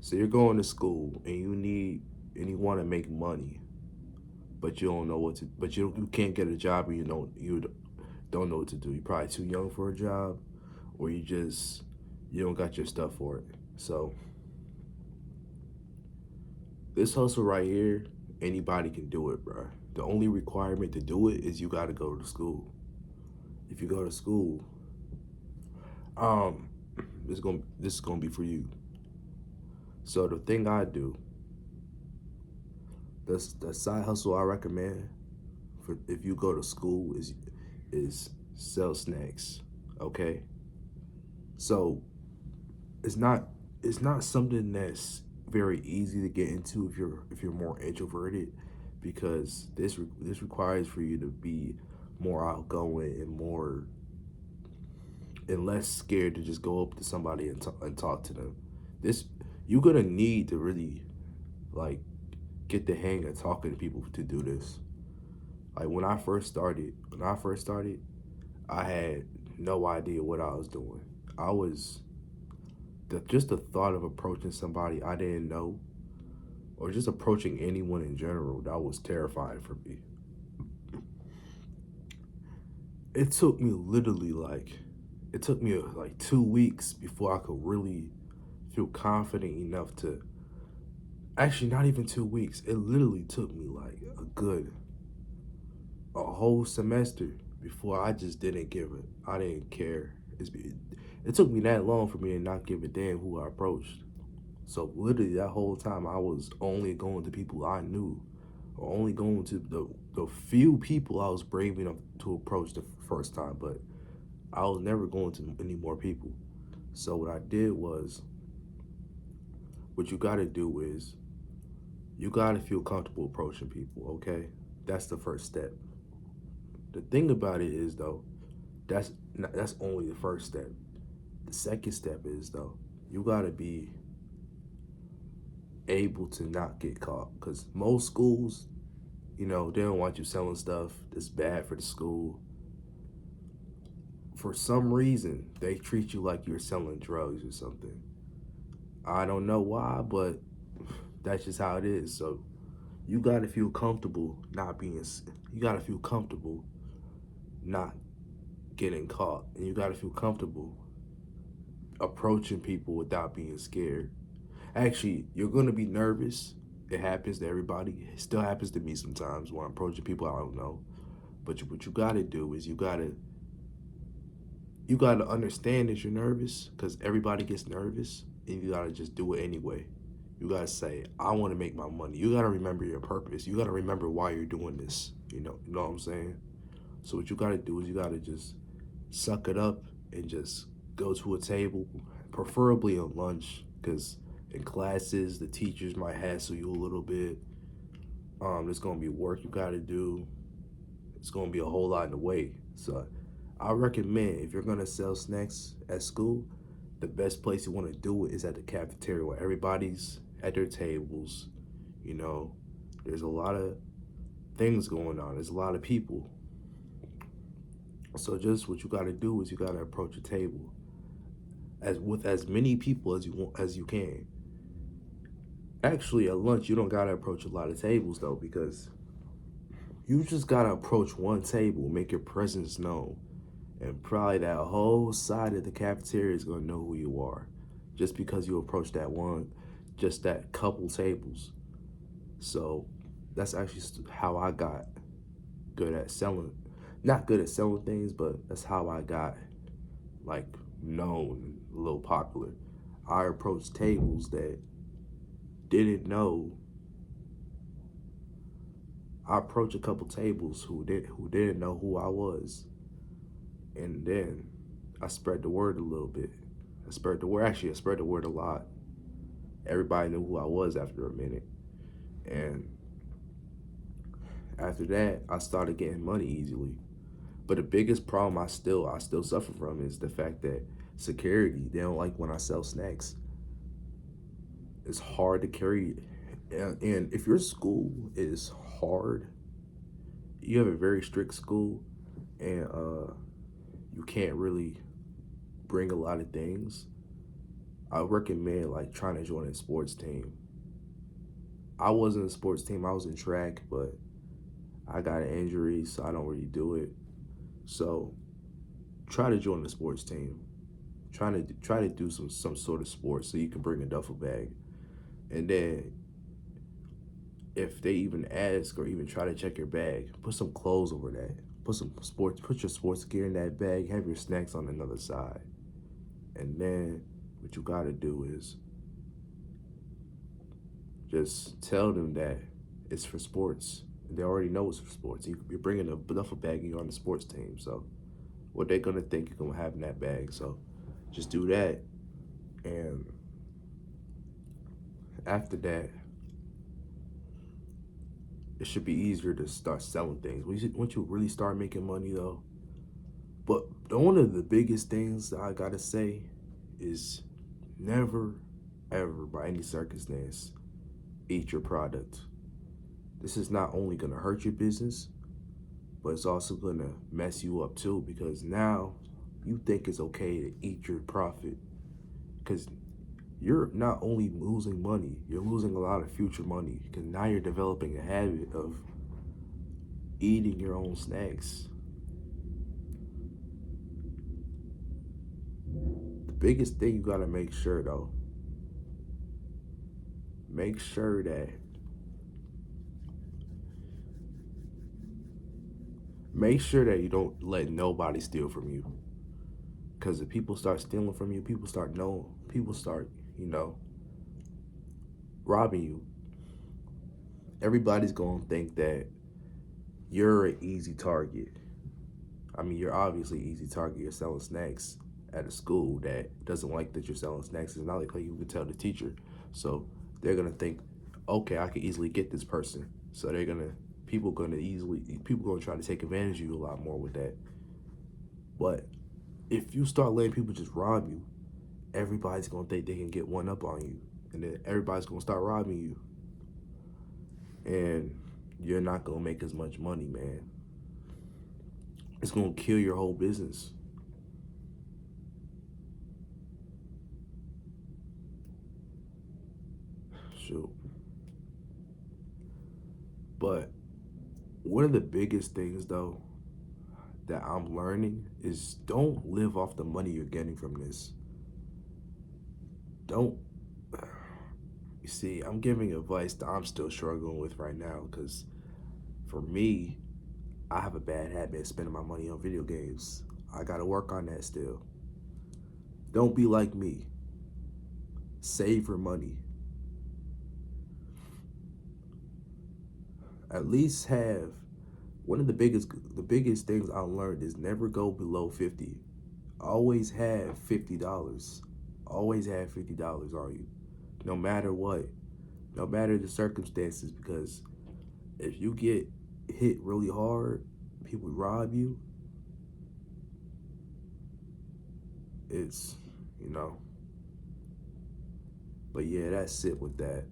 So you're going to school and you want to make money, but you don't know what to, but you can't get a job, and you don't know what to do. You're probably too young for a job, or you don't got your stuff for it. So this hustle right here, anybody can do it, bro. The only requirement to do it is you got to go to school. If you go to school, um, this is gonna be for you. So the thing I do, the side hustle I recommend for if you go to school is sell snacks. Okay, so it's not it's not something that's very easy to get into if you're more introverted, because this requires for you to be more outgoing and less scared to just go up to somebody and talk to them. This you're gonna need to really like get the hang of talking to people to do this. Like when I first started, I had no idea what I was doing. I was just the thought of approaching somebody I didn't know, or just approaching anyone in general, that was terrifying for me. It took me literally like it took me like 2 weeks before I could really feel confident enough to, actually not even 2 weeks. It literally took me like a whole semester before I just didn't give it. I didn't care. It took me that long for me to not give a damn who I approached. So literally that whole time I was only going to people I knew, or only going to the few people I was brave enough to approach the first time. But I was never going to any more people. So what I did was, what you got to do is you got to feel comfortable approaching people. Okay, that's the first step. The thing about it is though, that's only the first step. The second step is though, you got to be able to not get caught, because most schools, they don't want you selling stuff that's bad for the school. For some reason, they treat you like you're selling drugs or something. I don't know why, but that's just how it is. So you gotta feel comfortable not being. You gotta feel comfortable not getting caught, and you gotta feel comfortable approaching people without being scared. Actually, you're gonna be nervous. It happens to everybody. It still happens to me sometimes when I'm approaching people I don't know. But what you gotta do is you gotta understand that you're nervous, because everybody gets nervous, and you gotta just do it anyway. You gotta say, I want to make my money. You gotta remember your purpose. You gotta remember why you're doing this. You know what I'm saying? So what you gotta do is you gotta just suck it up and just go to a table, preferably on lunch, because in classes the teachers might hassle you a little bit. There's gonna be work you gotta do. It's gonna be a whole lot in the way. So I recommend, if you're gonna sell snacks at school, the best place you want to do it is at the cafeteria, where everybody's at their tables. You know, there's a lot of things going on. There's a lot of people. So just what you got to do is you got to approach a table as with as many people as you can. Actually, at lunch you don't got to approach a lot of tables though, because you just got to approach one table, make your presence known, and probably that whole side of the cafeteria is gonna know who you are, just because you approach just that couple tables. So that's actually how I got good at selling. Not good at selling things, but that's how I got like known, a little popular. I approached tables that didn't know. I approached a couple tables who didn't know who I was, and then I spread the word a little bit. I spread the word. Actually, I spread the word a lot. Everybody knew who I was after a minute, and after that, I started getting money easily. But the biggest problem I still suffer from is the fact that security, they don't like when I sell snacks. It's hard to carry, and if your school is hard, you have a very strict school, and you can't really bring a lot of things. I recommend like trying to join a sports team. I wasn't a sports team, I was in track, but I got an injury, so I don't really do it. So try to join a sports team. Try to do some sort of sport so you can bring a duffel bag. And then if they even ask or even try to check your bag, put some clothes over that. Put your sports gear in that bag, have your snacks on another side. And then what you gotta do is just tell them that it's for sports. They already know it's for sports. You're bringing a duffel bag and you're on the sports team. So what they're gonna think you're gonna have in that bag. So just do that, and after that, it should be easier to start selling things. Once you really start making money, though. But one of the biggest things that I gotta say is never, ever, by any circumstance, eat your product. This is not only gonna hurt your business, but it's also gonna mess you up too, because now you think it's okay to eat your profit, because you're not only losing money, you're losing a lot of future money, because now you're developing a habit of eating your own snacks. The biggest thing you gotta make sure though, make sure that you don't let nobody steal from you. Because if people start stealing from you, people start, you know, robbing you. Everybody's gonna think that you're an easy target. I mean, you're obviously an easy target. You're selling snacks at a school that doesn't like that you're selling snacks. It's not like you can tell the teacher. So they're gonna think, okay, I can easily get this person. So people gonna try to take advantage of you a lot more with that. But if you start letting people just rob you, everybody's gonna think they can get one up on you, and then everybody's gonna start robbing you, and you're not gonna make as much money, man. It's gonna kill your whole business. Shoot. But one of the biggest things though that I'm learning is don't live off the money you're getting from this. Don't. You see, I'm giving advice that I'm still struggling with right now, because for me, I have a bad habit of spending my money on video games. I gotta work on that still. Don't be like me. Save your money. At least have one of the biggest things I learned is never go below 50. Always have $50. Always have $50 on you. No matter what. No matter the circumstances, because if you get hit really hard, people rob you, it's, you know. But yeah, that's it with that.